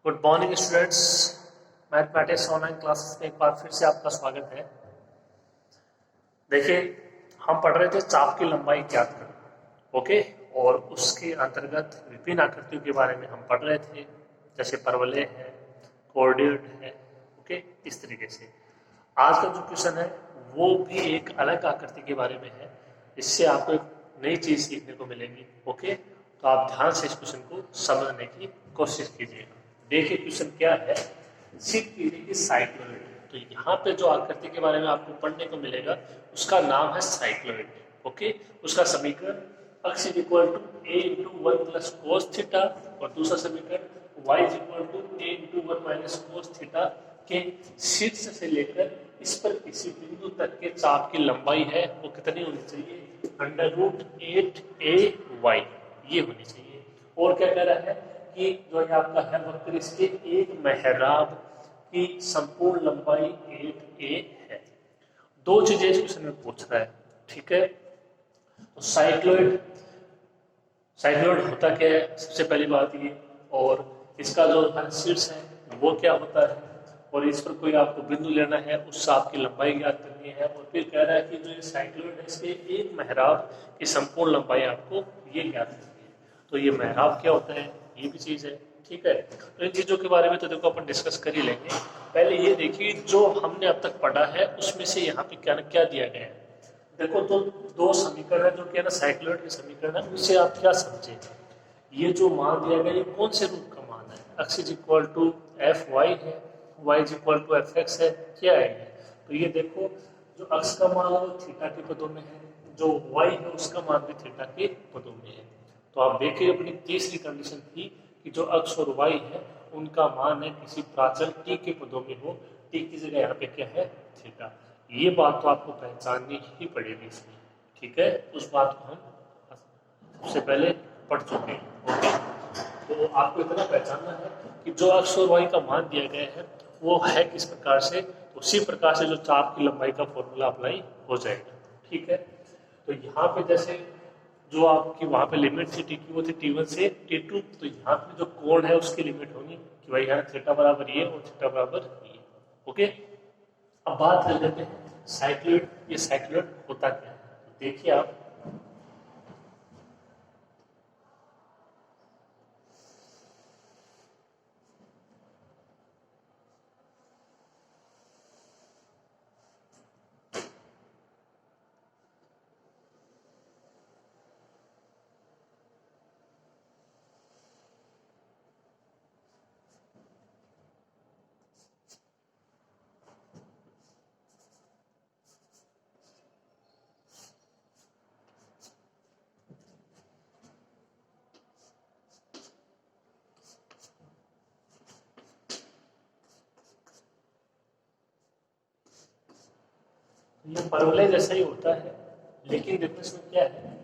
Good morning students. Mathematics online classes में एक बार फिर से आपका स्वागत है। देखिए, हम पढ़ रहे थे चाप की लंबाई ज्ञात करना, ओके। और उसके अंतर्गत विभिन्न आकृतियों के बारे में हम पढ़ रहे थे, जैसे परवलय है, कोऑर्डिनेट है, ओके। इस तरीके से आज का जो क्वेश्चन है वो भी एक अलग आकृति के बारे में है। इससे आपको एक नई चीज सीखने को मिलेगी, ओके। तो आप ध्यान से इस क्वेश्चन को समझने की कोशिश कीजिएगा। देखिए क्वेश्चन क्या है, सिक कीड़े की साइक्लोइड। तो यहाँ पे जो आकृति के बारे में आपको पढ़ने को मिलेगा उसका नाम है साइक्लोइड, ओके। उसका समीकरण x is equal to a into one plus cos theta और दूसरा समीकरण y is equal to a into one minus cos theta के शीर्ष से लेकर इस पर किसी बिंदु तक के चाप की लंबाई है वो कितनी होनी चाहिए, √8ay ये होनी चाहिए। और क्या कह रहा है कि जो ये आपका है वक्र इसके एक मेहराब की संपूर्ण लंबाई 8a है। दो चीजें इस क्वेश्चन में पूछ रहा है, ठीक है। तो साइक्लोइड होता क्या है, सबसे पहली बात ये, और इसका जो शीर्ष है वो क्या होता है, और इस पर कोई आपको बिंदु लेना है, उससे आपकी लंबाई ज्ञात करनी है। और फिर कह रहा है कि जो ये साइक्लोइड है इसके एक मेहराब की संपूर्ण लंबाई आपको ये ज्ञात करनी है। तो ये मेहराब क्या होता है, ये भी चीज है, ठीक है। तो इन चीजों के बारे में तो देखो अपन डिस्कस कर ही लेंगे। पहले ये देखिए जो हमने अब तक पढ़ा है उसमें से यहाँ पे क्या क्या दिया गया है। देखो तो दो समीकरण है जो कि है ना साइक्लोइड के समीकरण है, उससे आप क्या समझे। ये जो मान दिया गया ये कौन से रूप का मान है, x is equal to F Y है, y is equal to F X है, क्या है ये। तो ये देखो जो x का मान है वो थीटा के पदों में है, जो y है उसका मान भी थीटा के पदों में है। तो आप देखिए अपनी तीसरी कंडीशन थी कि जो x और y है उनका मान है किसी प्राचल t के पदों में हो, t की जगह यहाँ पे क्या है, थीटा। ये बात तो आपको पहचाननी ही पड़ेगी इसमें, ठीक है। उस बात को हम सबसे पहले पढ़ चुके हैं, ओके। तो आपको इतना पहचानना है कि जो x और y का मान दिया गया है वो है किस प्रकार से, तो उसी प्रकार से जो चाप की लंबाई का फॉर्मूला अप्लाई हो जाएगा, ठीक है। तो यहाँ पे जैसे जो आपकी वहां पे लिमिट थी टी की वो थी t1 से t2, तो यहाँ पे जो कोण है उसकी लिमिट होगी कि भाई यहाँ थीटा बराबर ये और थीटा बराबर ये, ओके। अब बात कर लेते हैं साइक्लोइड, ये साइक्लोइड होता क्या है। तो देखिए आप ये परवलय जैसा ही होता है, लेकिन देखो इसमें क्या है,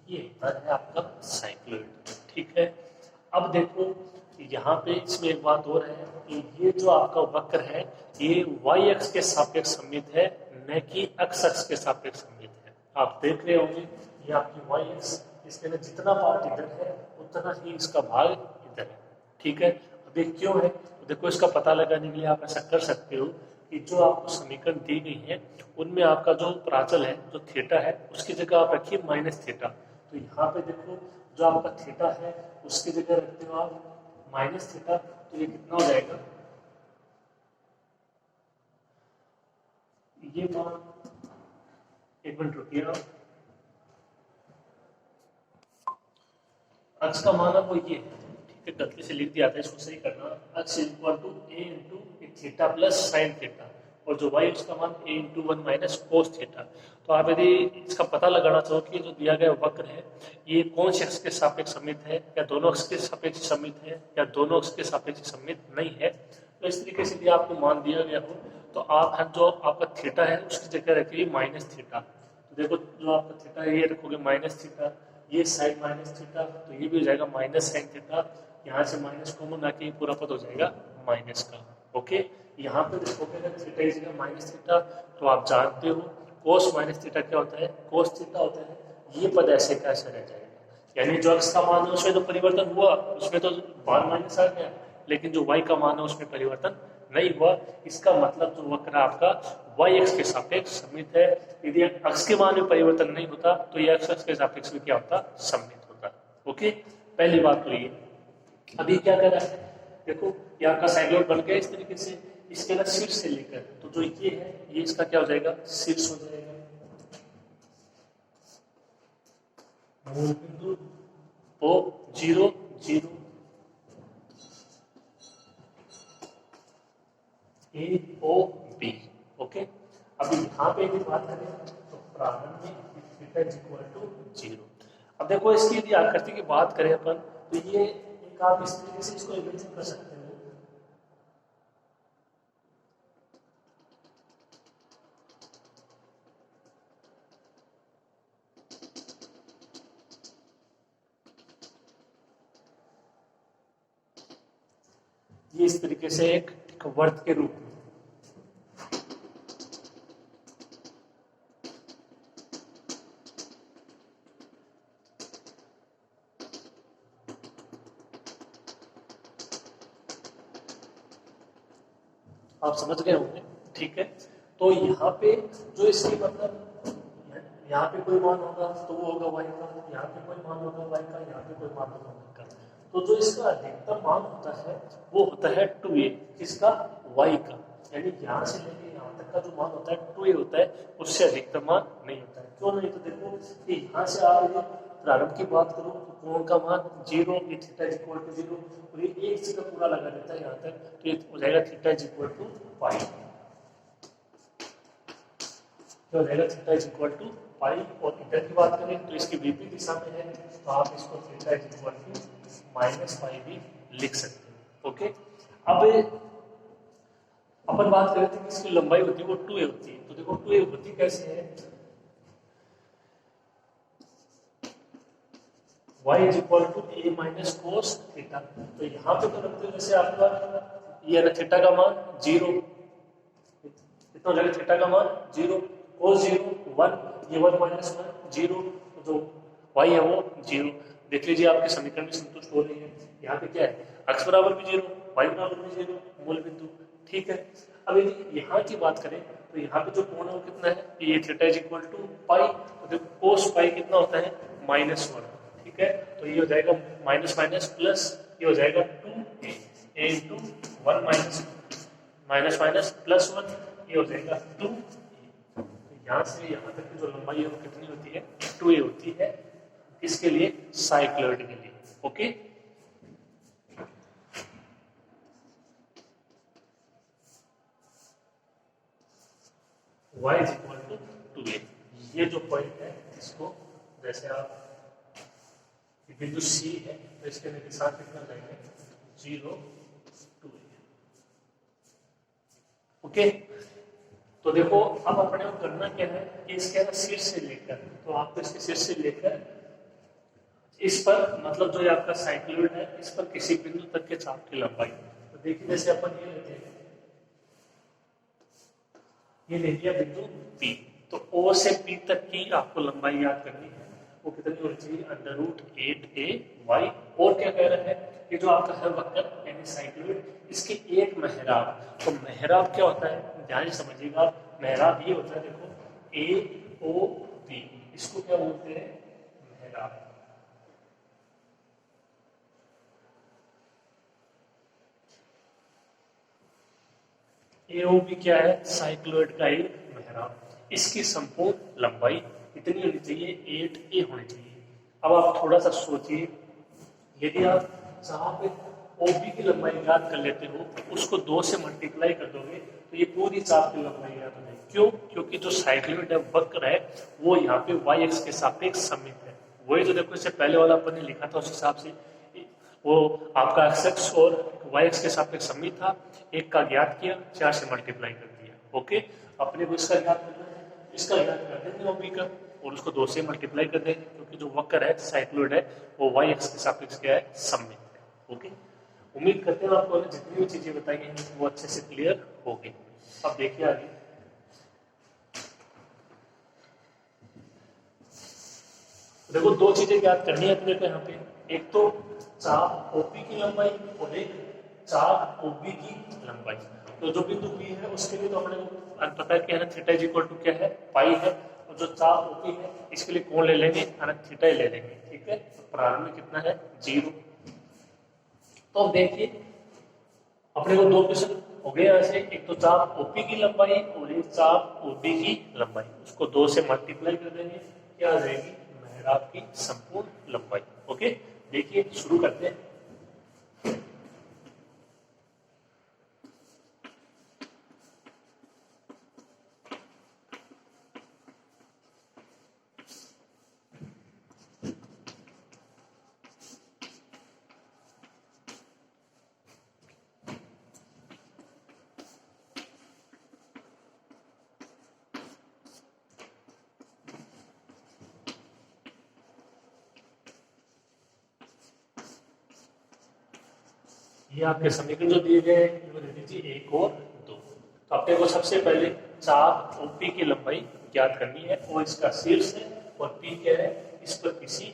ये होता है आपका साइक्लोइड, ठीक है। अब देखो यहाँ पे इसमें एक बात और है कि ये जो आपका वक्र है ये y अक्ष के सापेक्ष सममित है, न कि x अक्ष के सापेक्ष सममित है। आप देख रहे होंगे ये आपकी y अक्ष, इसके अंदर जितना पार्ट इधर है उतना ही इसका भाग इधर है, ठीक है। अब ये क्यों है, तो देखो इसका पता लगाने के लिए आप ऐसा कर सकते हो कि जो आपको समीकरण दी गई है उनमें आपका जो प्राचल है जो थीटा है उसकी जगह आप रखिए माइनस थीटा। तो यहाँ पे देखो जो आपका थीटा है उसकी जगह रखते हो आप माइनस थीटा, तो ये कितना हो जाएगा, ये मान, एक मिनट रुकिए आप, x का मान अब वो ये है, ठीक है। गलती से लिख दिया था, इसको सही करना। x equal to a into theta plus sine theta, और जो y उसका मान a into one minus cos theta. तो आप यदि इसका पता लगाना चाहो कि जो दिया गया वक्र है ये कौन से अक्ष के सापेक्ष सममित है, या दोनों अक्ष के सापेक्ष सममित है, या दोनों अक्ष के सापेक्ष सममित नहीं है, तो इस तरीके से यदि आपको मान दिया गया हो तो आप जो आपका थीटा है उसकी जगह रखिए माइनस थीटा। तो देखो जो आपका थीटा है ये रखोगे माइनस थीटा, ये साइन माइनस थीटा, तो ये भी हो जाएगा माइनस साइन थीटा। यहाँ से माइनस कॉमन आके पूरा पद हो जाएगा माइनस का, ओके, यहाँ पे देखोगे अगर थीटा इज माइनस थीटा, तो आप जानते हो कोस माइनस थीटा क्या होता है, कोस थीटा होता है। ये पद ऐसे का ऐसे रह जाएगा, यानी जो x का मान है उसमें तो परिवर्तन हुआ, उसमें तो बार माइनस आ गया, लेकिन जो y का मान है उसमें परिवर्तन नहीं हुआ। इसका मतलब जो वक्र आपका y x के सापेक्ष सममित है। यदि x के मान में परिवर्तन नहीं होता तो ये x के सापेक्ष में क्या होता, सममित होता। ओके, पहली बात तो ये। अभी क्या कर रहा है, देखो ये आपका साइक्लोइड बन गया इस तरीके से, इसके ना शीर्ष से लेकर, तो जो ये है ये इसका क्या हो जाएगा, शीर्ष हो जाएगा, मूल बिंदु ओ 0 0 ए ओ बी। ओके, अभी यहाँ पे यदि बात करें तो प्रारंभ में थीटा इज इक्वल टू 0। अब देखो इसकी यदि आकृति की बात करें अपन, तो ये एक आप इस तरीके से इसको इमेजिन कर सकते हो, ये इस तरीके से एक वर्त के रूप में। आप समझ गए होंगे, ठीक है। तो यहाँ पे जो इसकी मतलब यहाँ पे कोई मान होगा तो वो होगा y का, यहाँ पे कोई मान होगा y का, यहाँ पे कोई मान होगा y का। तो जो इसका अधिकतम मान होता है वो होता है 2a, इसका y का, यानी यहाँ से लेके यहाँ तक का जो मान होता है 2a होता है, उससे अधिकतम मान नहीं होता है। क्यों नहीं, तो देखो कि यहाँ से आप यदि प्रारंभ की बात करो तो कोण का मान 0, थीटा इज इक्वल टू 0, और ये एक से का पूरा लगा देता है यहाँ तक, तो ये हो जाएगा थीटा इज इक्वल टू पाई, तो हो जाएगा थीटा इज इक्वल टू पाई। और इधर की बात करें तो इसकी विपरीत दिशा में है, तो आप इसको theta is equal to minus pi भी लिख सकते हो। ओके, अब अपन बात करें थे कि इसकी लंबाई होती है वो 2a होती है, तो देखो 2a होती कैसे है, y is equal to a minus cos theta. तो यहाँ पे तो रखते हो जैसे आपका ये है थीटा का मान 0, कितना हो जाएगा, थीटा का मान 0, कोस 0 1, ये 1 माइनस 1 0, तो जो y है वो 0। देख लीजिए आपके समीकरण में संतुष्ट हो रही है। यहाँ पे क्या है, x बराबर भी 0, y बराबर भी 0, मूल बिंदु, ठीक है। अब यदि यहाँ की बात करें तो यहाँ पे जो कोण है वो कितना है, ये थीटा इज इक्वल टू पाई, तो देखो कोस पाई कितना होता है, -1, ठीक है। तो ये हो जाएगा माइनस माइनस प्लस, ये हो जाएगा 2a, a into 1 minus minus plus 1, ये हो जाएगा 2a। यहाँ से यहाँ तक की जो लंबाई है वो कितनी होती है, 2a होती है, किसके लिए, साइक्लॉइड के लिए। Okay, y is equal to 2a। ये जो पॉइंट है इसको जैसे आप बिंदु C है तो इसके साथ कितना जाएंगे, 0 2a। ओके, तो देखो अब अपने को करना क्या है कि इसके शीर्ष से लेकर, तो आपको इसके शीर्ष से लेकर इस पर, मतलब जो आपका साइक्लॉइड है इस पर किसी बिंदु तक के चाप की लंबाई। तो देखिए जैसे अपन ये लेते हैं, ये ले लिया बिंदु P, तो O से P तक की आपको लंबाई याद करनी है, वो कितनी होनी चाहिए, √8a y। और क्या कह रहा है, ये जो आपका है वक्र यानी साइक्लॉइड, इसके एक मेहराब, तो मेहराब क्या होता है, ध्यान से समझिएगा, मेहराब ये होता है, देखो AOB, इसको क्या बोलते हैं, मेहराब। AOB क्या है, साइक्लॉइड का एक मेहराब। इसकी संपूर्ण लंबाई कितनी होनी चाहिए, 8a होनी चाहिए। अब आप थोड़ा सा सोचिए, यदि आप जहाँ पे OB की लंबाई याद कर लेते हो उसको 2 से मल्टीप्लाई कर दोगे तो ये पूरी चाप की लंबाई याद हो जाएगी। क्यों, क्योंकि जो साइक्लॉइड है वक्र है वो यहाँ पे y एक्स के सापेक्ष सममित है। वही तो देखो इससे पहले वाला अपन ने लिखा था, उस हिसाब से वो आपका x और y एक्स के सापेक्ष सममित था, एक का ज्ञात किया, 4 से मल्टीप्लाई कर दिया। ओके, अपने को इसका ज्ञात करना है, इसका ज्ञात कर देंगे OB का और उसको 2 से मल्टीप्लाई कर देंगे, क्योंकि जो वक्र है साइक्लॉइड है वो y एक्स के सापेक्ष क्या है, सममित है। ओके, उम्मीद करते हैं आपको जितनी भी चीजें बताई हैं वो अच्छे से क्लियर हो गई। अब देखिए आगे, देखो दो चीजें याद करनी है अपने को यहाँ पे, एक तो चाप ओपी की लंबाई और एक चाप ओबी की लंबाई। तो जो बिंदु पी है उसके लिए तो हमने पता है कि है ना थीटा इज इक्वल टू क्या है, पाई है, और जो चाप ओपी है इसके लिए कौन ले लेंगे, है ना थीटा ही ले लेंगे, ठीक है। तो प्रारंभ में कितना है 0। तो अब देखिए अपने को दो क्वेश्चन हो गए ऐसे, एक तो चाप ओपी की लंबाई और एक चाप ओबी की लंबाई, उसको 2 से मल्टीप्लाई कर देंगे, क्या आ जाएगी मेहराब की संपूर्ण लंबाई। ओके, देखिए शुरू करते हैं। ये आपके समीकरण जो दिए गए हैं इनको दे दीजिए 1 और 2। तो अपने को सबसे पहले चाप ओपी की लंबाई ज्ञात करनी है, और इसका शीर्ष है और पी क्या है, इस पर किसी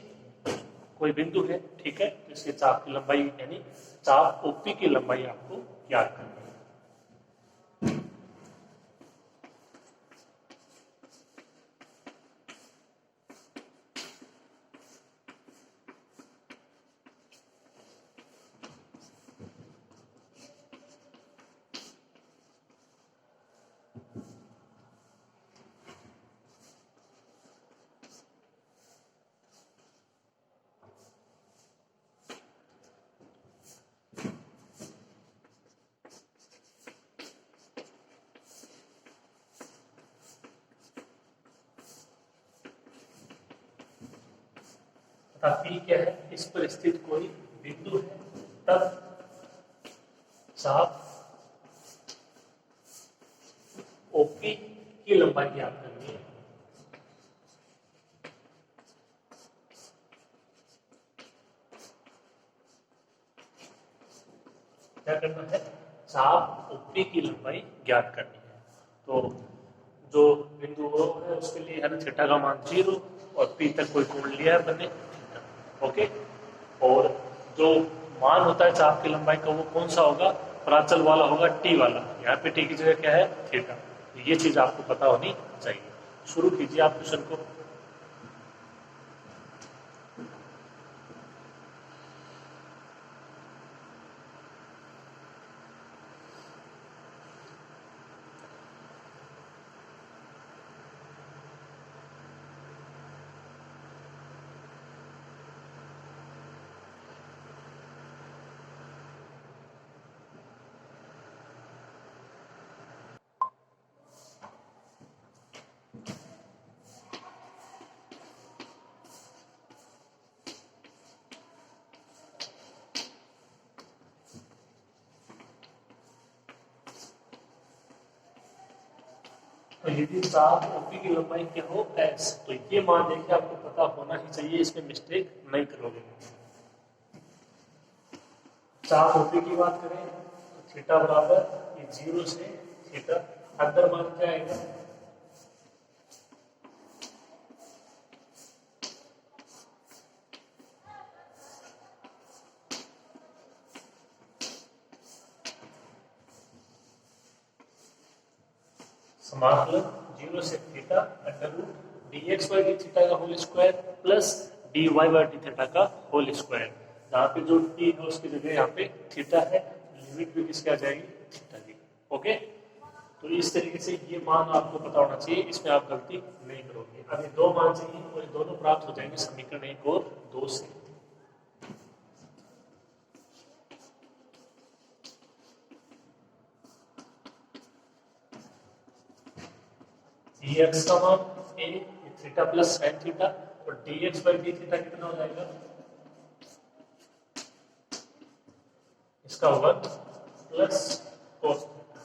कोई बिंदु है, ठीक है। तो इसके चाप की लंबाई यानी चाप ओपी की लंबाई आपको ज्ञात करनी है। पी क्या है, इस पर स्थित कोई बिंदु है, तब चाप ओपी की लंबाई ज्ञात करनी है। क्या करना है, चाप ओपी की लंबाई ज्ञात करनी है। तो जो बिंदु ओ है उसके लिए है ना थीटा का मान 0 और पी तक कोई कोण लिया है मैंने थीटा। ओके, और जो मान होता है चाप की लंबाई का वो कौन सा होगा, प्राचल वाला होगा, टी वाला। यहाँ पे टी की जगह क्या है थीटा। तो ये चीज आपको पता होनी चाहिए। शुरू कीजिए आप क्वेश्चन को। तो यदि चाप ओपी की लंबाई क्या हो एस, तो ये मान देखिए आपको पता होना ही चाहिए, इसमें मिस्टेक नहीं करोगे। चाप ओपी की बात करें तो थीटा बराबर ये 0 से थीटा, अंदर मान क्या आएगा, समाकलन 0 से theta under root dx by d theta का whole square plus dy by d theta का होल स्क्वायर। जहाँ पे जो t है उसकी जगह यहाँ पे थीटा है, लिमिट भी किसके आ जाएगी थीटा की। ओके, तो इस तरीके से ये मान आपको पता होना चाहिए, इसमें आप गलती नहीं करोगे। अभी दो मान चाहिए और ये दोनों प्राप्त हो जाएंगे समीकरण 1 और 2 से। dx का मान a theta plus sin theta, और dx बाई डी थीटा कितना हो जाएगा, इसका 1 प्लस cos थीटा।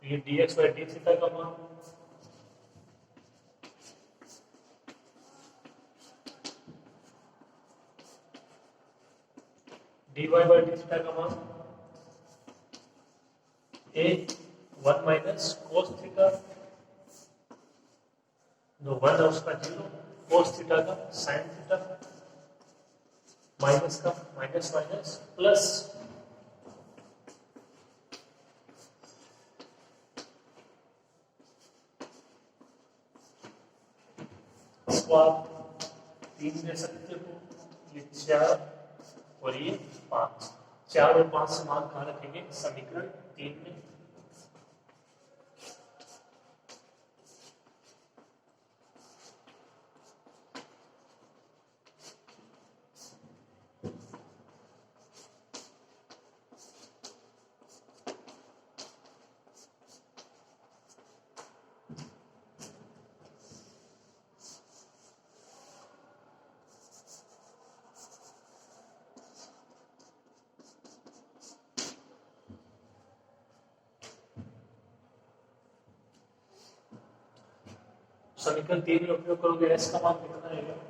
ये dx बाई डी थीटा का मान dy बाई डी थीटा का मान ए 1 माइनस कोस थीटा, जो 1 है उसका 0, कोस थीटा का साइन थीटा, माइनस का माइनस माइनस प्लस इसको आप 3 दे सकते हो, ये 4 और ये 5। 4 और 5 से मान कहाँ रखेंगे, समीकरण 3 में। समीकरण 3 में उपयोग करोगे, एस का मान कितना है,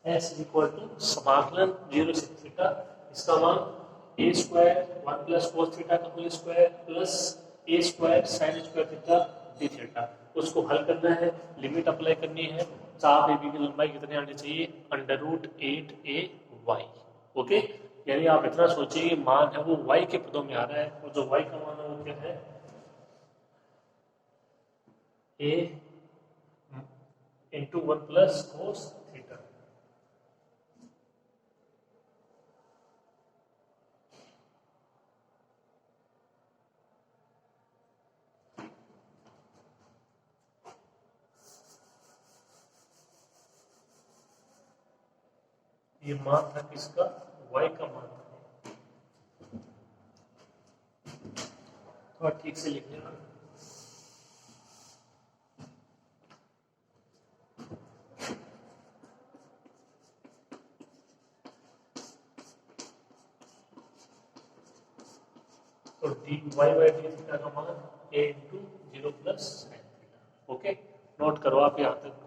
एस इक्वल टू समाकलन 0 से थीटा, इसका मान a square 1 plus cos theta का whole square plus a square sine square theta d theta. उसको हल करना है, लिमिट अप्लाई करनी है। चाप ए बी की लंबाई कितनी आनी चाहिए, √8a y। ओके, यानी आप इतना सोचिए मान है वो y के पदों में आ रहा है, और जो y का मान है वो क्या है, a into 1 plus cos theta. ये मान था किसका, y का मान था। थोड़ा ठीक से लिख लेना। तो d y by d theta का मान a into 0 plus sine theta. Okay, note करो आप यहाँ तक।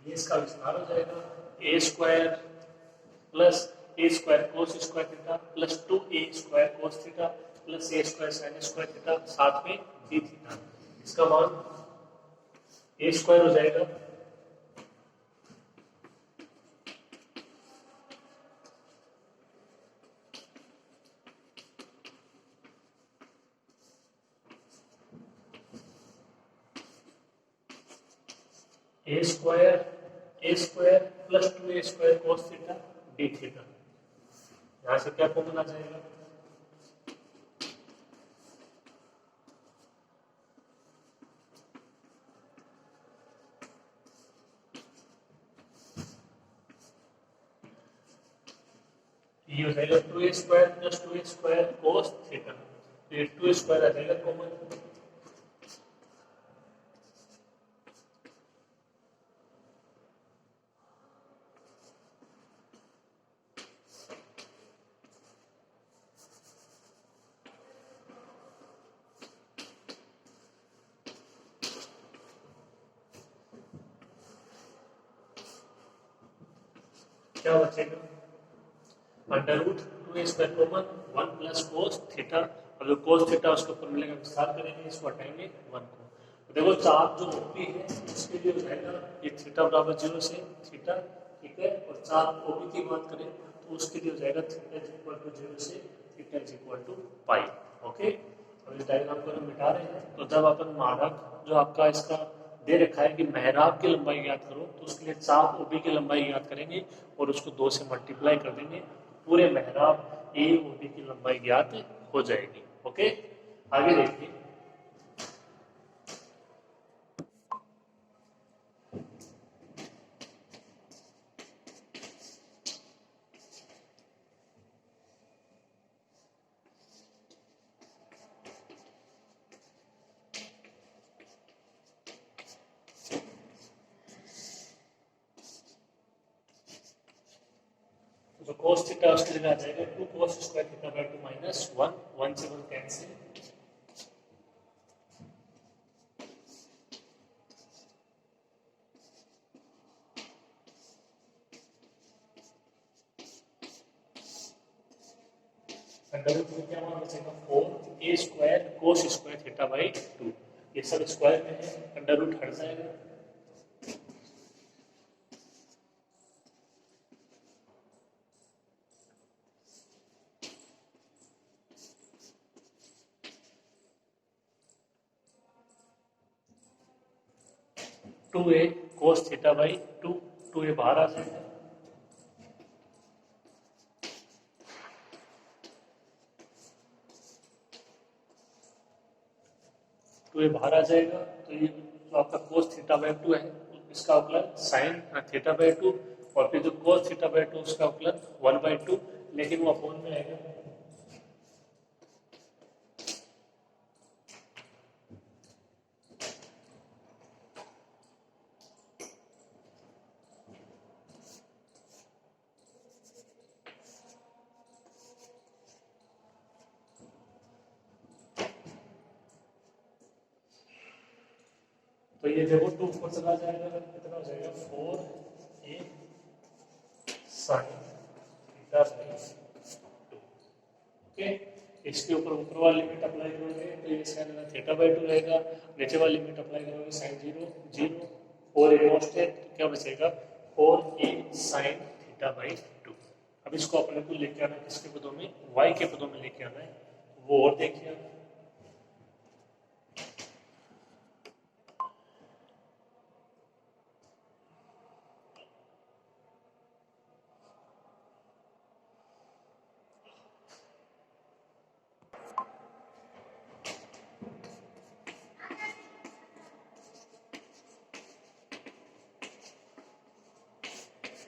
ये इसका विस्तार हो जाएगा, a square plus a square cos square theta plus 2a square cos theta plus a square sine square theta साथ में डी थीटा। इसका मान ए स्क्वायर हो जाएगा a square plus 2a square cos theta d theta. यहां से क्या formula जाएगा, ये हो जाएगा 2a square plus 2a square cos theta. तो ये 2 स्क्वायर आ जाएगा कॉमन, क्या बचेगा under root 2a² common 1 plus cos theta, और जो कोस थीटा उसके ऊपर मिलेगा विस्तार करेंगे, इसको हटाएंगे 1 को। तो देखो चाप जो ओपी है इसके लिए हो जाएगा ये थीटा बराबर 0 से थीटा, ठीक है। और चाप ओबी की बात करें तो उसके लिए हो जाएगा थीटा इज इक्वल टू 0 से theta is equal to pi. Okay, अब इस डायग्राम को हम मिटा रहे हैं। तो जब अपन मानक जो आपका इसका दे रखा है कि मेहराब की लंबाई ज्ञात करो, तो उसके लिए चाप ओबी की लंबाई ज्ञात करेंगे और उसको 2 से मल्टीप्लाई कर देंगे, पूरे मेहराब ए ओबी की लंबाई ज्ञात हो जाएगी। ओके, आगे देखिए। तो cos थीटा उसके लिए आ जाएगा 2 cos square theta by 2 minus 1, 1 से 1 कैंसिल, अंडर रूट में क्या मान बचेगा 4a square cos square theta by 2, ये सब स्क्वायर में है, अंडर रूट हट जाएगा। Two A cos theta by 2, 2a बाहर आ जाएगा, तो ये बाहर आ जाएगा। तो ये जो आपका कोस थीटा बाय 2 है इसका अवकलन साइन थीटा बाय 2, और फिर जो कोस थीटा बाय 2 उसका अवकलन 1/2, लेकिन वो अपोन में आएगा। तो ये देखो 2 ऊपर चला जाएगा, कितना हो जाएगा 4a sine theta by 2। Okay, इसके ऊपर ऊपर वाली लिमिट अप्लाई करोगे तो ये साइन थीटा बाई 2 रहेगा, नीचे वाली लिमिट अप्लाई करोगे साइन 0 0, और ए कॉन्स्टेंट क्या बचेगा 4a साइन थीटा बाई 2। अब इसको अपने को लेके आना किसके पदों में, y के पदों में लेके आना है, वो और देखिए आप।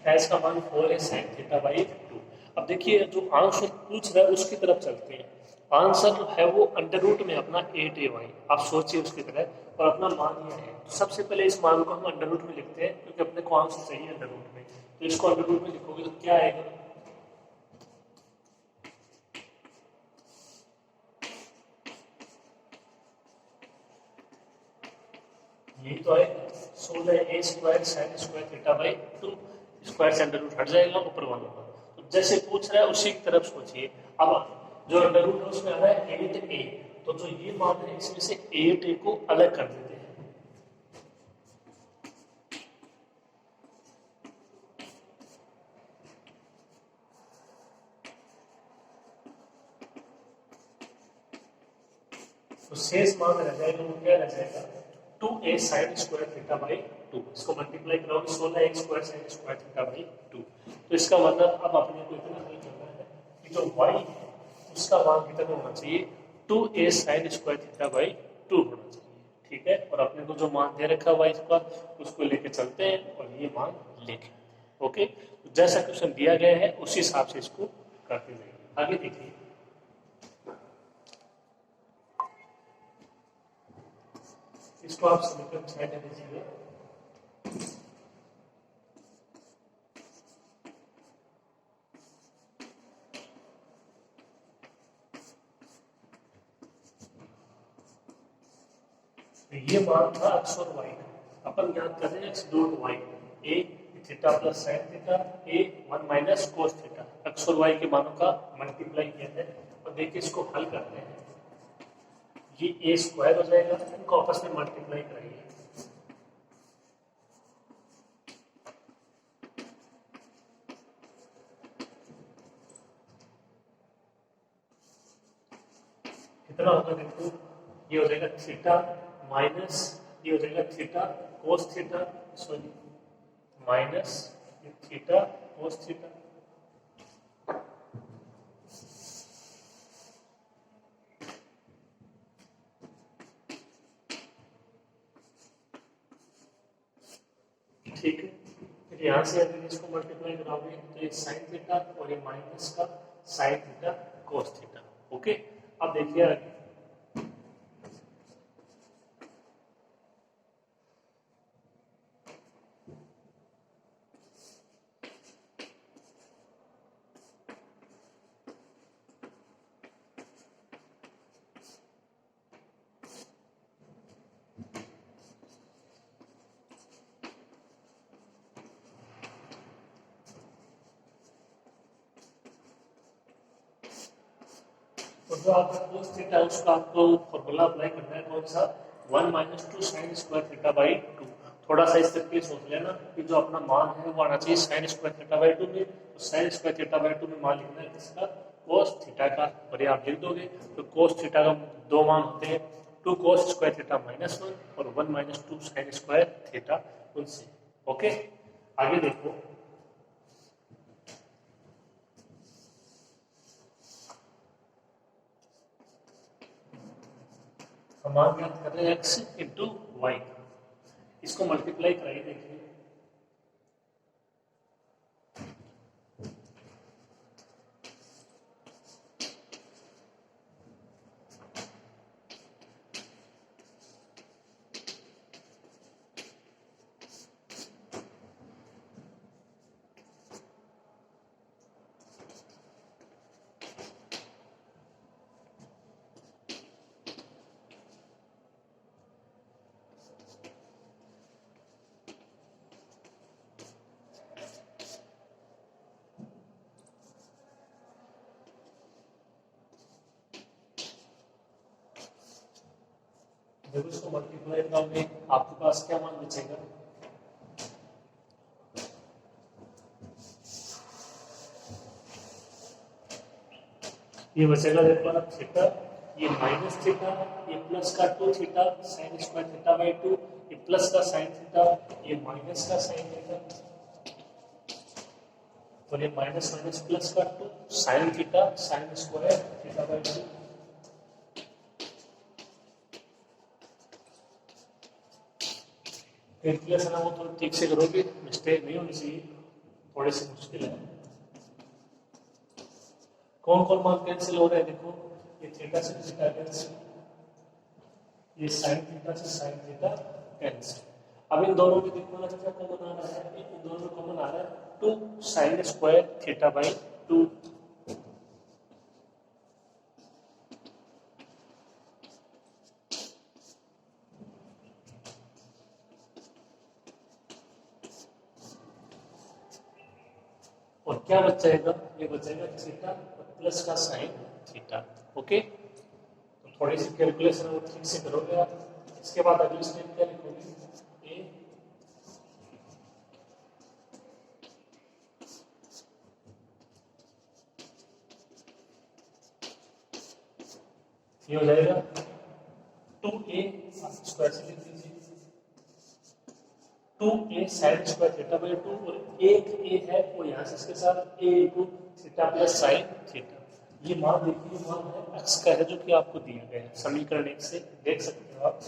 एस का मान 4 है साइन थीटा बाई 2। अब देखिए जो आंसर पूछ रहा है उसकी तरफ चलते हैं। आंसर है वो अंडर रूट में अपना 8ay, आप सोचिए उसकी तरह, और अपना मान यह है। तो सबसे पहले इस मान को हम अंडर रूट में लिखते हैं क्योंकि अपने को आंसर चाहिए अंडर रूट में। तो इसको अंडर रूट में लिखोगे तो क्या आएगा, यही तो आएगा 16a square sine square theta by 2, square से अंडर रूट हट जाएगा, ऊपर वन होगा। तो जैसे पूछ रहा है उसी की तरफ सोचिए। अब जो अंडर रूट है उसमें आ रहा है 8a, तो जो ये मान है इसमें से 8a को अलग कर देते हैं। तो शेष मान रह जाएगा, वो क्या रह जाएगा 2a sine square theta by 2, इसको मल्टीप्लाई करोगे 16a square sine square theta by 2। तो इसका मतलब अब अपने को इतना हल करना है कि जो y है उसका मान कितना होना चाहिए 2a sine square theta by 2 होना चाहिए, ठीक है। और अपने को जो मान दे रखा y का उसको लेके चलते हैं और ये मान लेके, ओके। तो जैसा क्वेश्चन दिया गया है उसी हिसाब से इसको करते जाएंगे। आगे देखिए, इसको आप समीकरण 6 दे दीजिएगा। ये मान था x और y, अपन ज्ञात कर रहे हैं x dot y, a theta plus sine theta, a 1 minus cos theta. X और वाई के मानों का मल्टीप्लाई किया है। और देखिए इसको हल करते हैं, ये ए स्क्वायर हो जाएगा, इनको आपस में मल्टीप्लाई कराइए। कितना होगा देखो, ये हो जाएगा थीटा माइनस, ये हो जाएगा theta cos theta, sorry minus theta cos theta. ठीक है, फिर यहाँ से अगर इसको मल्टीप्लाई कराओगे तो ये साइन थीटा और ये माइनस का sine theta cos theta. Okay, अब देखिए आगे, तो जो आपका कोस थीटा है उसका आपको फॉर्मूला अप्लाई करना है, कौन सा, 1 minus 2 sign square theta by 2। थोड़ा सा इस तरीके सोच लेना कि जो अपना मान है वो आना चाहिए साइन स्क्वायर थीटा बाई 2 में, तो साइन स्क्वायर थीटा बाई 2 में मान लिखना है किसका, कोस थीटा का। और ये आप लिख दोगे तो कोस थीटा का दो मान होते हैं, 2 कोस स्क्वायर थीटा माइनस 1 और 1 माइनस 2 साइन स्क्वायर थीटा उनसे। ओके, आगे देखो, हम मान ज्ञात कर रहे हैं x इंटू वाई, इसको मल्टीप्लाई कराइए। देखिए जब इसको मल्टीप्लाई करोगे आपके पास क्या मान बचेगा, ये बचेगा देखो ना थीटा, ये माइनस थीटा, ये प्लस का 2 theta sine square theta by 2, ये प्लस का साइन थीटा, ये माइनस का साइन थीटा, और ये माइनस माइनस प्लस का 2 sine theta sine square theta by 2। Calculation है वो थोड़ा ठीक से करोगे, मिस्टेक नहीं होनी चाहिए, थोड़े से मुश्किल है। कौन कौन मान कैंसिल हो रहे हैं देखो, ये थीटा से थीटा कैंसिल, ये साइन थीटा से साइन थीटा कैंसिल। अब इन दोनों में देखो ना क्या कॉमन आ रहा है, इन दोनों में कॉमन आ रहा है 2 साइन स्क्वायर थीटा बाई 2। और क्या बच जाएगा, ये बचेगा थीटा प्लस का साइन थीटा। ओके, तो थोड़ी सी कैलकुलेशन वो ठीक से करोगे आप। इसके बाद अगली स्टेप क्या लिखोगे, ये हो जाएगा 2a स्क्वायर से लिख दीजिए, 2a sine square theta by 2, और एक a है वो यहाँ से इसके साथ a into theta plus sine theta. ये मान देखिए, मान है x का है जो कि आपको दिया गया है समीकरण 1 से, देख सकते हो आप।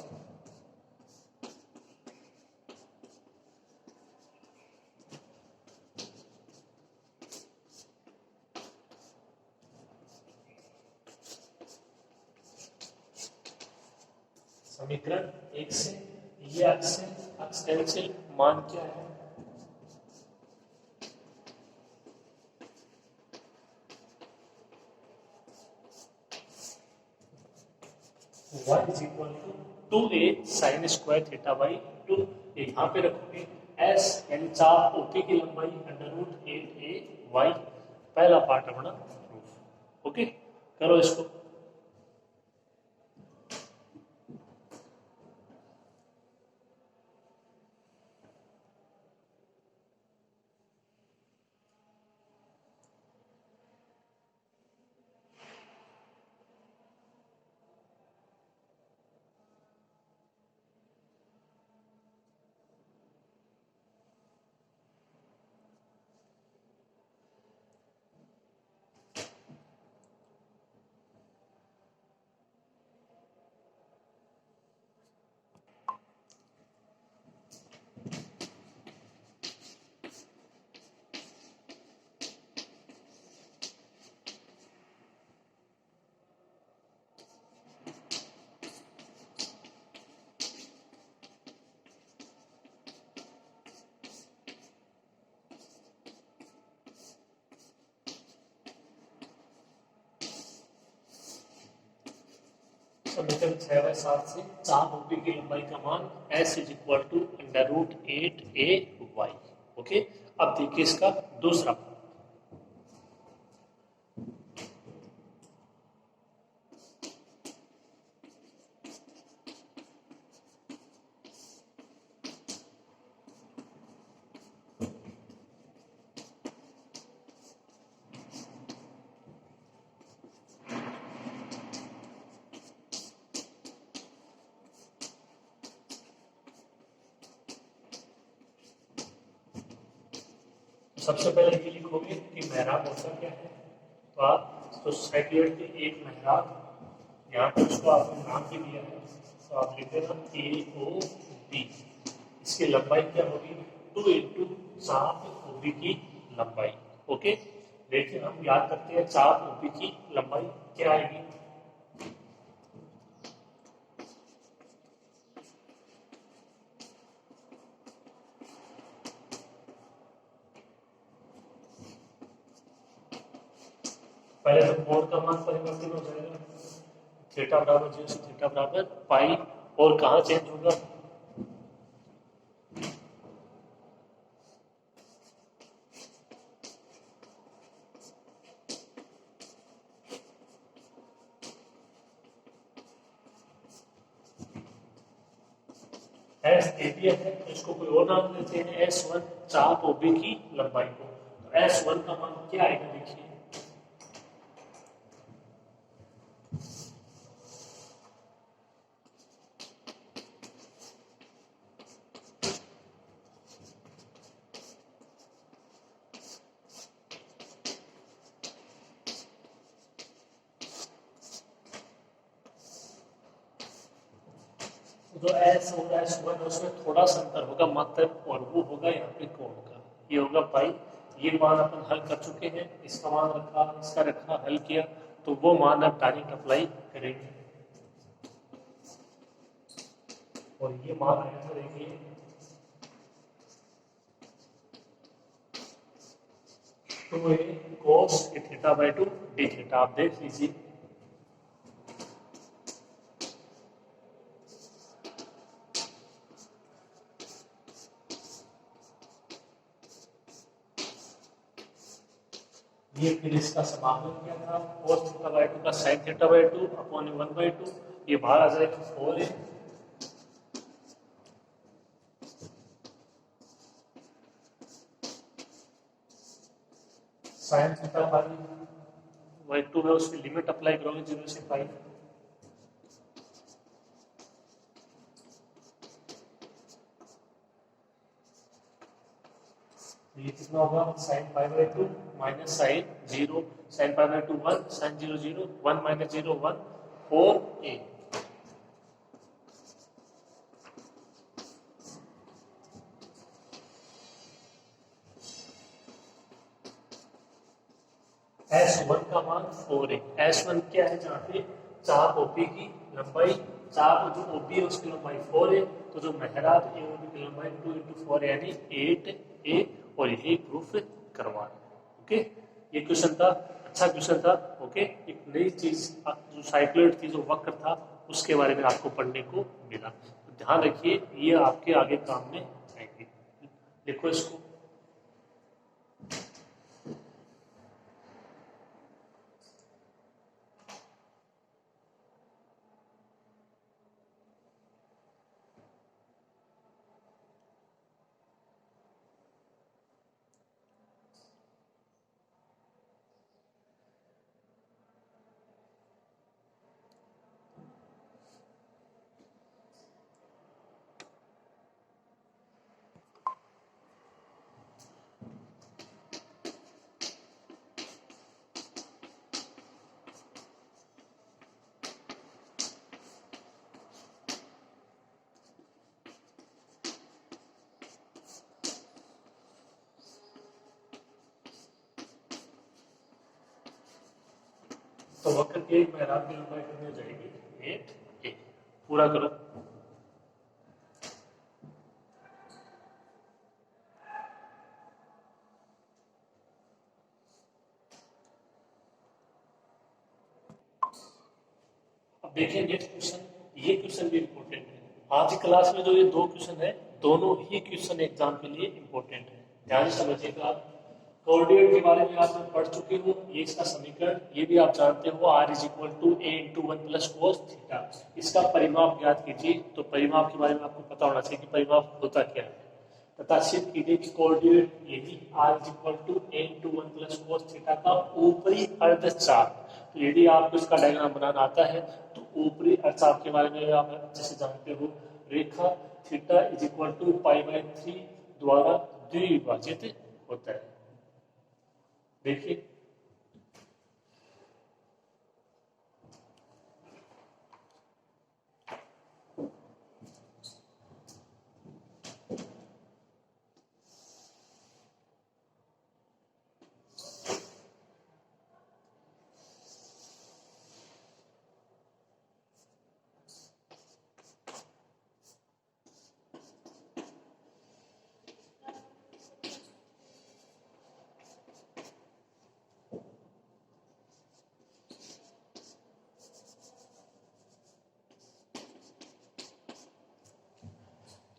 समीकरण 1 से ये x कैंसिल, मान क्या है, y is equal to 2a sine square theta by 2। यहाँ पे रखोगे s यानी 4 ओके की लंबाई अंडर रूट 8a y, पहला पार्ट अपना प्रूफ। ओके, करो इसको। समीकरण 6/7 से चाप ओपी की लंबाई का मान s is equal to √8a y। Okay, अब देखिए इसका दूसरा। सबसे पहले ये लिखोगे कि मेहराब होता क्या है। तो आप तो साइक्लोइड के एक मेहराब यहाँ पे उसको आपने नाम भी दिया है, तो आप लिख देना AOB। इसकी लंबाई क्या होगी 2 इंटू चाप OB की लंबाई। ओके, लेकिन हम याद करते हैं चाप OB की लंबाई क्या आएगी। पहले तो कोण का मान परिवर्तन हो जाएगा, थीटा बराबर 0 से थीटा बराबर पाई, और कहाँ चेंज होगा एस दे दिया है, तो इसको कोई और नाम देते हैं S1 चाप OB की लंबाई को। तो S1 का मान क्या आएगा देखिए, जो S और S1 उसमें थोड़ा सा अंतर होगा मात्र, और वो होगा यहाँ पे कोण का, ये होगा पाई। ये मान अपन हल कर चुके हैं, इसका मान रखा, इसका रखा, हल किया, तो वो मान अब डायरेक्ट अप्लाई करेंगे। और ये मान आया था देखिए 2a cos θ/2 d θ। आप देख लीजिए ये फिर इसका समापन किया था cos θ/2 का sin θ/2 अपॉन 1/2, ये बाहर आ जाएगा 4a sin θ/2 है, उसकी लिमिट अप्लाई करोगे 0 से पाई। ये कितना होगा sin π/2 minus sin 0, sin π/2 1, sin 0 0, 1 minus 0 1, 4a। S1 का मान 4a। S1 क्या है जहाँ पे चाप OP की लंबाई, चाप जो OP है उसकी लंबाई 4a, तो जो मेहराब AOB की लंबाई 2 इंटू 4 यानी 8a, और यही प्रूफ करवा। ओके, ये क्वेश्चन था, अच्छा क्वेश्चन था। ओके, एक नई चीज जो साइक्लोइड थी, जो वक्र था, उसके बारे में आपको पढ़ने को मिला। तो ध्यान रखिए, ये आपके आगे काम में आएंगे। देखो इसको, तो वक्र के एक मेहराब की लंबाई कितनी हो जाएगी 8a। पूरा करो। अब देखिए नेक्स्ट क्वेश्चन, ये क्वेश्चन भी इंपॉर्टेंट है। आज की क्लास में जो ये दो क्वेश्चन है, दोनों ही क्वेश्चन एग्जाम के लिए इंपॉर्टेंट है, ध्यान से समझिएगा आप। कोऑर्डिनेट के बारे में आप पढ़ चुके हो, ये इसका समीकरण ये भी आप जानते हो, r is equal to A into one plus cos theta. इसका परिमाप ज्ञात कीजिए। तो परिमाप के बारे में आपको पता होना चाहिए कि परिमाप होता क्या है। तथा सिद्ध कीजिए कि कोऑर्डिनेट यदि r is equal to A into one plus cos theta का ऊपरी अर्धचाप। तो यदि आपको इसका डायग्राम बनाना आता है तो ऊपरी अर्धचाप के बारे में आप अच्छे से जानते हो। रेखा theta is equal to pi by 3 द्वारा द्विभाजित होता है। देखिए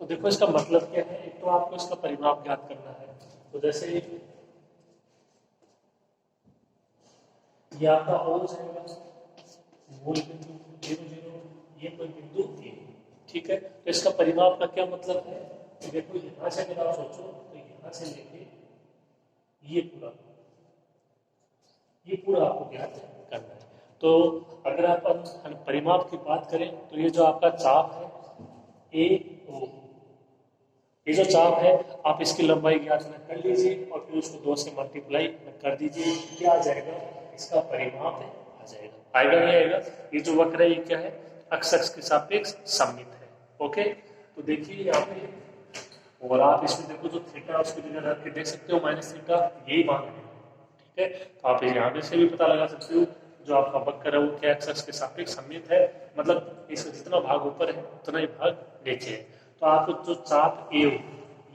तो देखो इसका मतलब क्या है। एक तो आपको इसका परिमाप ज्ञात करना है। तो जैसे ये आपका ओ जाएगा मूल बिंदु 0 0, ये कोई बिंदु ए, ठीक है। तो इसका परिमाप का क्या मतलब है कि देखो यहां से अगर आप सोचो तो यहां से लेके ये पूरा आपको ज्ञात करना है। तो अगर आप परिमाप की बात करें तो ये जो आपका चाप है ए ओ, ये जो चाप है आप इसकी लंबाई ज्ञात कर लीजिए और फिर उसको 2 से मल्टीप्लाई कर दीजिए। क्या आ जाएगा, इसका परिमाप है आ जाएगा। आएगा नहीं आएगा। ये जो वक्र है ये क्या है, अक्ष के सापेक्ष सममित है। ओके, तो देखिए यहाँ पे, और आप इसमें देखो जो थीटा उसकी जगह रख के देख सकते हो माइनस थीटा, यही मान है, ठीक है। तो आप यहाँ पे से भी पता लगा सकते हो जो आपका वक्र है वो क्या अक्ष के सापेक्ष सममित है, मतलब इसका जितना भाग ऊपर है उतना ही भाग नीचे है। तो आपको जो चाप ए हो,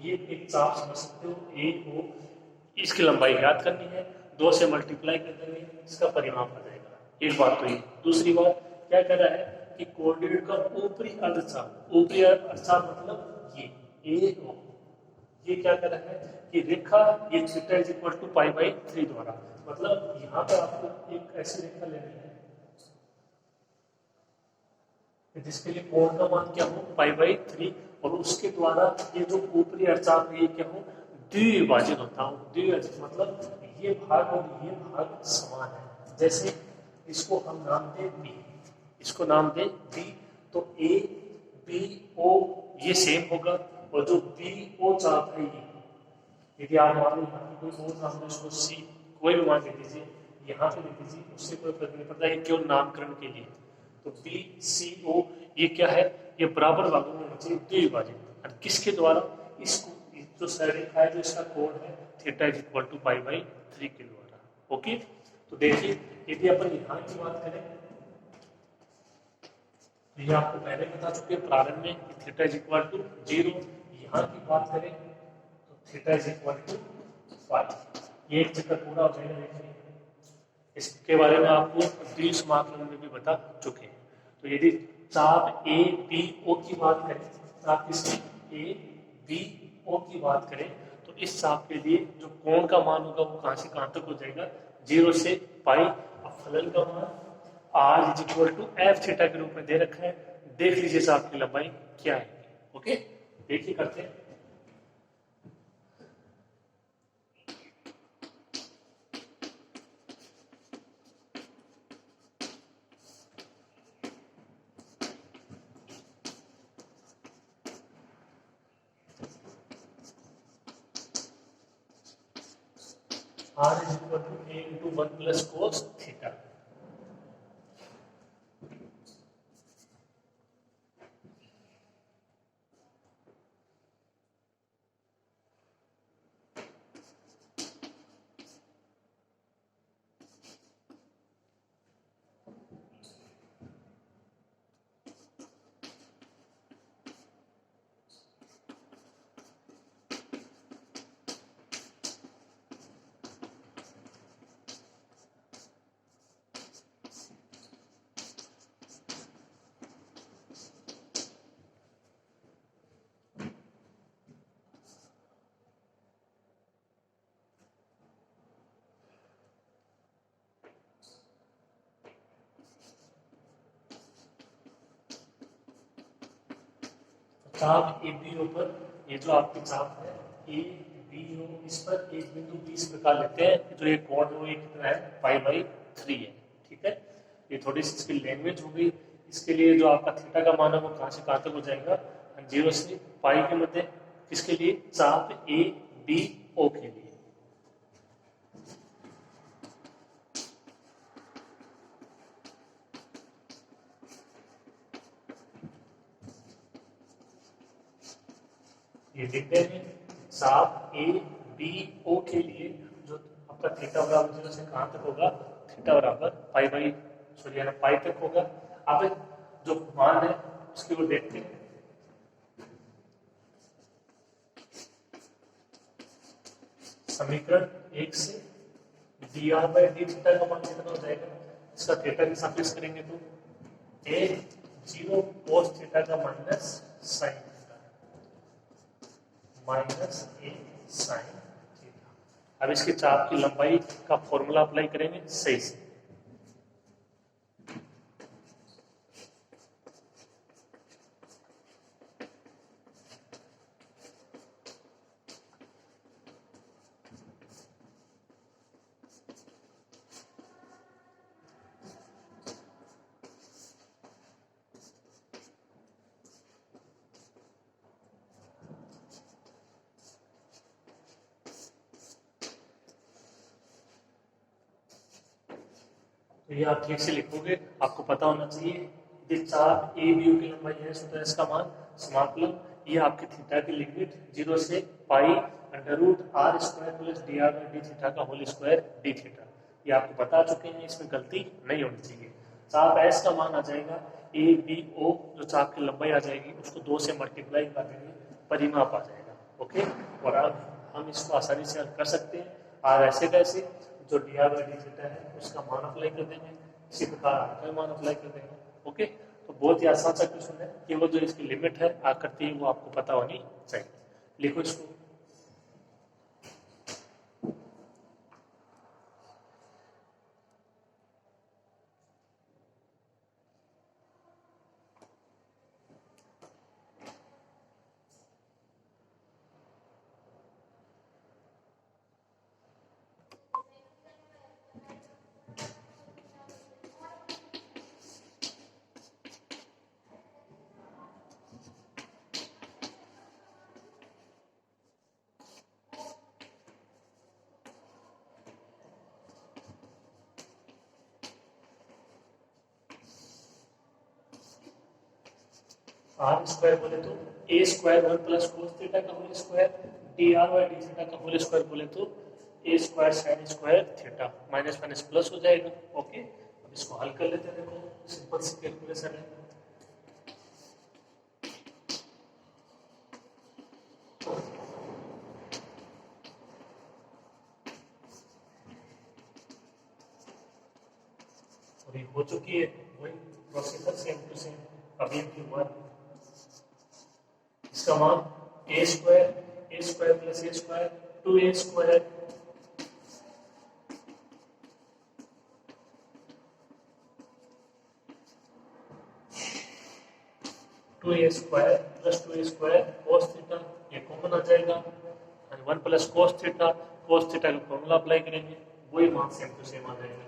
ये एक चाप समझ सकते हो ए ओ, इसकी लंबाई ज्ञात करनी है, 2 से मल्टीप्लाई कर देंगे, इसका परिमाप आ जाएगा। एक बात तो ये। दूसरी बात क्या कर रहा है कि कोऑर्डिनेट का ऊपरी अर्धचाप, ऊपरी अर्धचाप मतलब ये ए ओ, ये क्या कर रहा है कि रेखा ये theta is equal to pi by 3 द्वारा, मतलब यहाँ पे आपको एक ऐसी रेखा लेनी है जिसके लिए कोण का मान क्या हो पाई बाई 3, और उसके द्वारा ये जो ऊपरी अर्धचाप है ये क्या हो द्विभाजित होता हो। द्विभाजित मतलब ये भाग और ये भाग समान है। जैसे इसको हम नाम दे बी, इसको नाम दे बी, तो ए बी ओ ये सेम होगा, और जो बी ओ चाप है ये, यदि आप मान लो कोई और नाम है इसको सी, कोई भी मान दे दीजिए, यहाँ पे दे दीजिए, उससे कोई फर्क नहीं पड़ता, ये केवल नामकरण के लिए। तो बी सी ओ ये क्या है, ये बराबर भागों में होना चाहिए द्विभाजित, और किसके द्वारा, इसको जो रेखा है जो इसका कोण है theta is equal to pi by 3 के द्वारा। ओके, तो देखिए यदि अपन यहाँ की बात करें तो ये आपको पहले बता चुके प्रारंभ में थीटा इज इक्वल टू 0, यहाँ की बात करें तो थीटा इज इक्वल टू 5। ये एक चक्कर पूरा हो जाएगा। देखिए इसके बारे में आपको द्विसमाकलन में भी बता चुके हैं। तो यदि चाप ए बी ओ की बात करें, चाप किसकी ए बी ओ की बात करें, तो इस चाप के लिए जो कोण का मान होगा वो कहां से कहां तक हो जाएगा 0 से पाई। अब फलन का मान R is equal to F theta के रूप में दे रखा है। देख लीजिए चाप की लंबाई क्या है। ओके, देखिए करते हैं। R is equal to a into 1 plus cos theta. चाप ए बी ओ पर ये जो आपकी चाप है ए बी ओ, इस पर एक बिंदु बी इस प्रकार लेते हैं कि जो ये कोण है वो ये कितना है π/3 है। ठीक है, ये थोड़ी सी इसकी लैंग्वेज हो गई। इसके लिए जो आपका थीटा का मान है वो कहाँ से कहाँ तक हो जाएगा, 0 से पाई के मध्य। किसके लिए, चाप ए बी ओ के लिए। ये देखते हैं चाप ए बी ओ के लिए जो आपका थीटा बराबर 0 से कहाँ तक होगा, थीटा बराबर पाई तक होगा। अब जो मान है उसकी ओर देखते हैं। समीकरण 1 से dr/d थीटा का मान कितना हो जाएगा, इसका थीटा के सापेक्ष करेंगे तो a 0 cos थीटा का minus sine theta minus a sine theta. अब इसके चाप की लंबाई का फॉर्मूला अप्लाई करेंगे सही से। तो ये आप ठीक से लिखोगे, आपको पता होना चाहिए कि चाप ए बी की लंबाई है, तो इसका मान समाकलन ये आपके थीटा की लिमिट 0 से पाई √r² प्लस dr/d थीटा का होल स्क्वायर डी थीटा, ये आपको बता चुके हैं, इसमें गलती नहीं होनी चाहिए। चाप एस का मान आ जाएगा ए बी ओ, जो चाप की लंबाई आ जाएगी उसको 2 से मल्टीप्लाई कर देंगे, परिमाप आ जाएगा। ओके, और अब हम इसको आसानी से हल कर सकते हैं। आर ऐसे कैसे, जो dr/d थीटा है उसका मान अप्लाई कर देंगे, इसी प्रकार आर का मान अप्लाई कर देंगे। ओके, तो बहुत ही आसान सा क्वेश्चन है, केवल जो इसकी लिमिट है आकृति है वो आपको पता होनी चाहिए। लिखो इसको। आर स्क्वायर बोले तो a square 1 plus cos theta का होल स्क्वायर, dr/d थीटा का होल स्क्वायर बोले तो a square sine square theta, minus minus plus हो जाएगा। ओके, अब इसको हल कर लेते हैं। देखो सिंपल सी कैलकुलेशन है। और ये हो चुकी है, वही प्रोसीजर सेम टू सेम। अभी की हुआ इसका मान a square plus a square 2a square plus 2a square cos theta, ये कॉमन आ जाएगा, और 1 प्लस cos थीटा का फॉर्मूला अप्लाई करेंगे, वही मान सेम टू सेम आ जाएगा।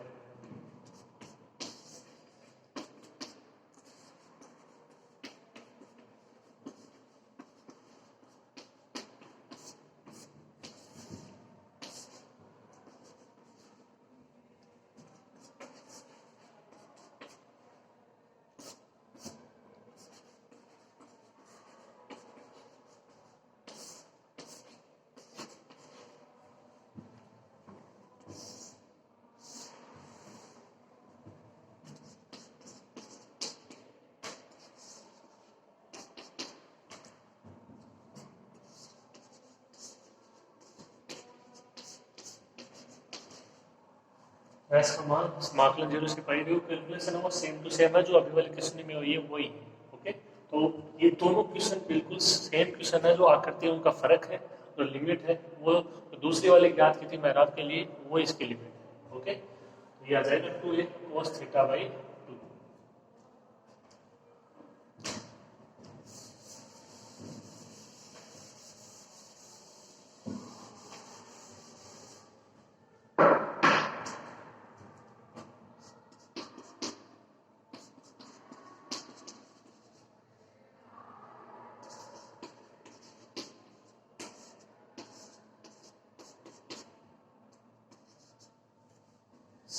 एस का मान समाकलन 0 से पाई कैलकुलेशन है वो सेम टू सेम है, जो अभी वाले क्वेश्चन में हुई है वही है। ओके, तो ये दोनों क्वेश्चन बिल्कुल सेम क्वेश्चन है, जो आकृतियों का फर्क है, जो लिमिट है वो दूसरी वाली ज्ञात की थी मेहराब के लिए, वो इसकी लिमिट है। ओके, तो ये आ जाएगा 2a cos θ/2।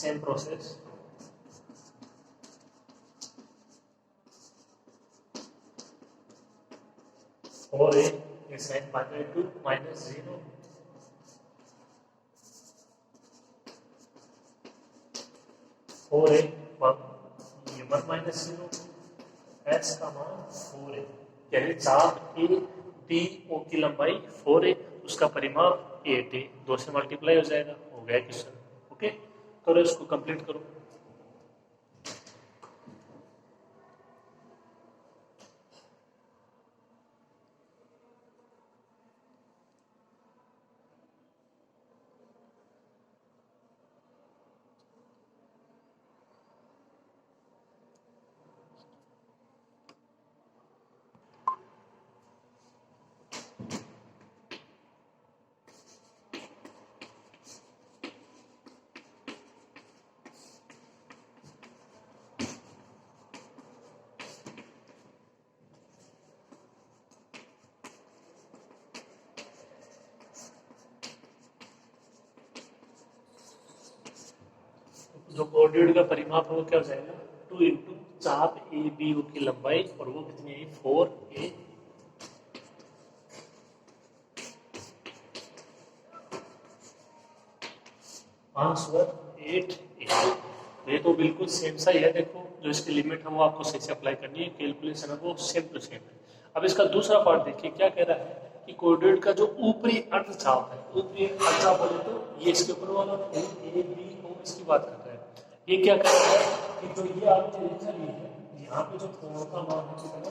Same process. और ये साइन पाई बाई 2 माइनस 0 4 है, ये 1 माइनस 0, एस का मान 4 है, यानी चाप ए डी ओ की लंबाई 4 है, उसका परिमाप 8 है, 2 से मल्टीप्लाई हो जाएगा, हो गया क्वेश्चन। ओके, तो इसको कंप्लीट करो। जो कोऑर्डिनेट का परिमाप है वो क्या हो जाएगा, 2 इंटू चाप ए बी ओ की लंबाई, और वो कितनी है, 4 ए, आंसर 8 ए। ये तो बिल्कुल सेम सा ही है, देखो जो इसकी लिमिट है वो आपको सही से अप्लाई करनी है, कैलकुलेशन है वो सेम टू सेम है। अब इसका दूसरा पार्ट देखिए, क्या कह रहा है कि कोऑर्डिनेट का जो ऊपरी अर्धचाप है, ऊपरी अर्धचाप बोले तो ये इसके ऊपर वाला ए बी ओ, इसकी बात करता है। ये क्या कर रहा है कि जो ये आपने रेखा ली है, यहाँ पे जो कोण का मान है कितना,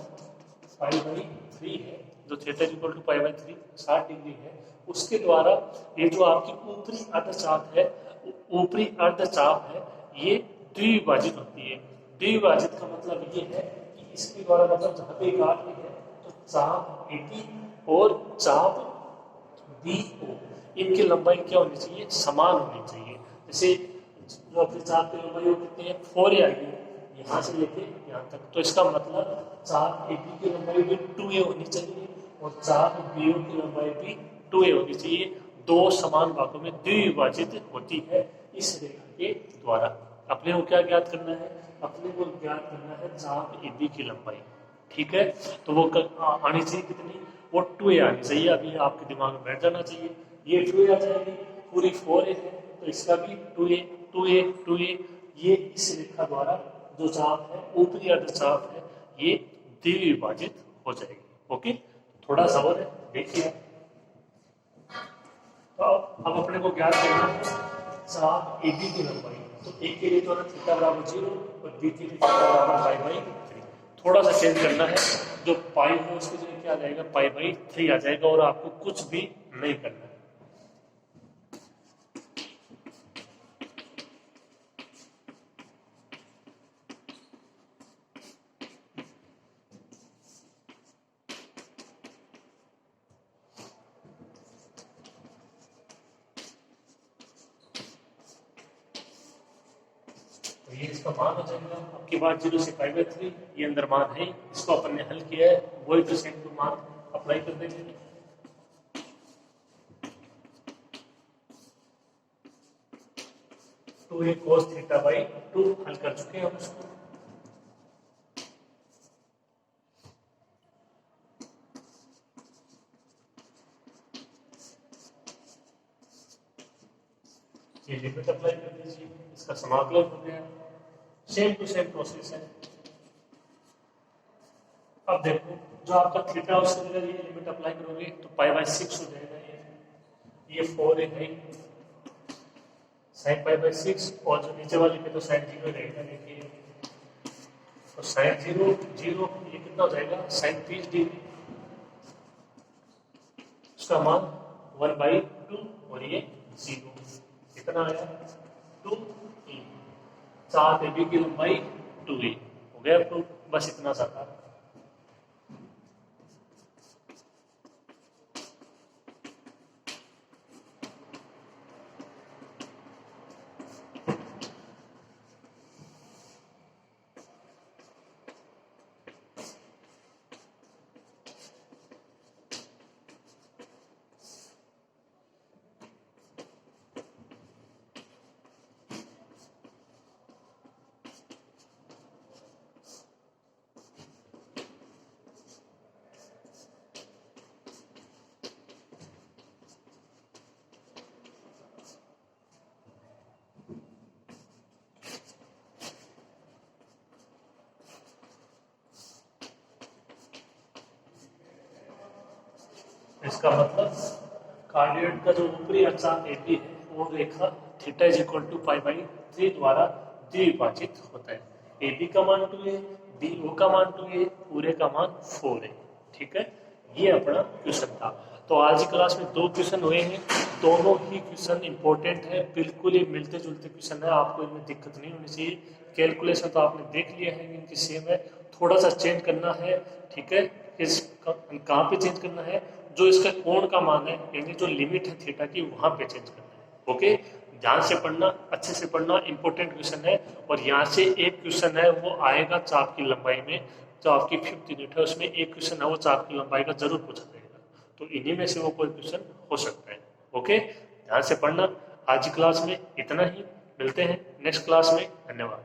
पाई बाई 3 है, जो theta equal to pi by 3 60 degree है, उसके द्वारा ये जो आपकी ऊपरी अर्धचाप है, ऊपरी अर्धचाप है, ये द्विभाजित होती है। द्विभाजित का मतलब ये है कि इसके द्वारा, मतलब जहाँ पे काट रही है तो चाप एटी और चाप बी ओ, इनकी लंबाई क्या होनी चाहिए, समान होनी चाहिए। जैसे जो अपने चाप की लंबाई वो कितनी है, 4 आएगी यहाँ से लेके यहाँ तक, तो इसका मतलब चाप ए बी की लंबाई भी 2a होनी चाहिए और चाप बी ओ की लंबाई भी 2a होनी चाहिए। दो समान भागों में द्विभाजित होती है इस रेखा के द्वारा। अपने को क्या ज्ञात करना है, अपने को ज्ञात करना है चाप ए बी की लंबाई। ठीक है, तो वो आनी चाहिए कितनी, वो 2a आनी चाहिए। अभी आपके दिमाग में बैठ जाना चाहिए, ये 2a आ जाएगी, पूरी 4a है तो इसका भी 2a 2a 2a, ये इस रेखा द्वारा जो चाप है, ऊपरी अर्धचाप है, ये द्विभाजित हो जाएगी। ओके, थोड़ा सा और है, देखिए। तो अब अपने को ज्ञात करना है चाप ए बी की लंबाई। तो एक के लिए तो थीटा बराबर 0 और बी के लिए थीटा बराबर पाई बाई 3। थोड़ा सा चेंज करना है, जो पाई है उसके जगह क्या आ जाएगा, पाई बाई 3 आ जाएगा, और आपको कुछ भी नहीं करना है। तो ये इसका मान हो जाएगा आपके बाद 0 से पाई बाई 3, ये अंदर मान है, इसको अपन ने हल किया है, वही तो सेम टू मान अप्लाई कर देंगे। तो ये cos थीटा बाई 2 हल कर चुके हैं हम इसको। ये लिमिट अप्लाई कर दीजिए, इसका समाकलन हो गया, सेम टू सेम प्रोसेस है। अब देखो जो आपका थीटा उसके जगह ये लिमिट अप्लाई करोगे तो पाई बाई 6 हो जाएगा, ये 4 है साइन पाई बाई 6, और जो नीचे वाली पे तो साइन 0 रहेगा। देखिए तो साइन 0 0, ये कितना हो जाएगा, साइन 30 डिग्री, उसका मान 1/2 और ये 0, कितना आया 2e। चाप ए बी की लंबाई 2e हो गया प्रूफ, बस इतना सा था। इसका मतलब कार्डियोइड का जो ऊपरी अक्षा AB है वो रेखा theta is equal to pi by 3 द्वारा द्विभाजित होता है। AB का मान 2 है, BO का मान 2 है, पूरे का मान 4 है। ठीक है, ये अपना क्वेश्चन था। तो आज की क्लास में 2 क्वेश्चन हुए हैं, दोनों ही क्वेश्चन इंपॉर्टेंट है, बिल्कुल ही मिलते जुलते क्वेश्चन है, आपको इनमें दिक्कत नहीं होनी चाहिए। कैलकुलेशन तो आपने देख लिया है, इनकी सेम है, थोड़ा सा चेंज करना है। ठीक है, इस कहाँ पे चेंज करना है, जो इसका कोण का मान है यानी जो लिमिट है थीटा की वहां पे चेंज करना है। ओके, ध्यान से पढ़ना, अच्छे से पढ़ना, इंपॉर्टेंट क्वेश्चन है। और यहाँ से एक क्वेश्चन है वो आएगा चाप की लंबाई में, जो आपकी 5th यूनिट है उसमें एक क्वेश्चन है वो चाप की लंबाई का जरूर पूछा जाएगा, तो इन्हीं में से वो कोई क्वेश्चन हो सकता है। ओके, ध्यान से पढ़ना। आज की क्लास में इतना ही, मिलते हैं नेक्स्ट क्लास में। धन्यवाद।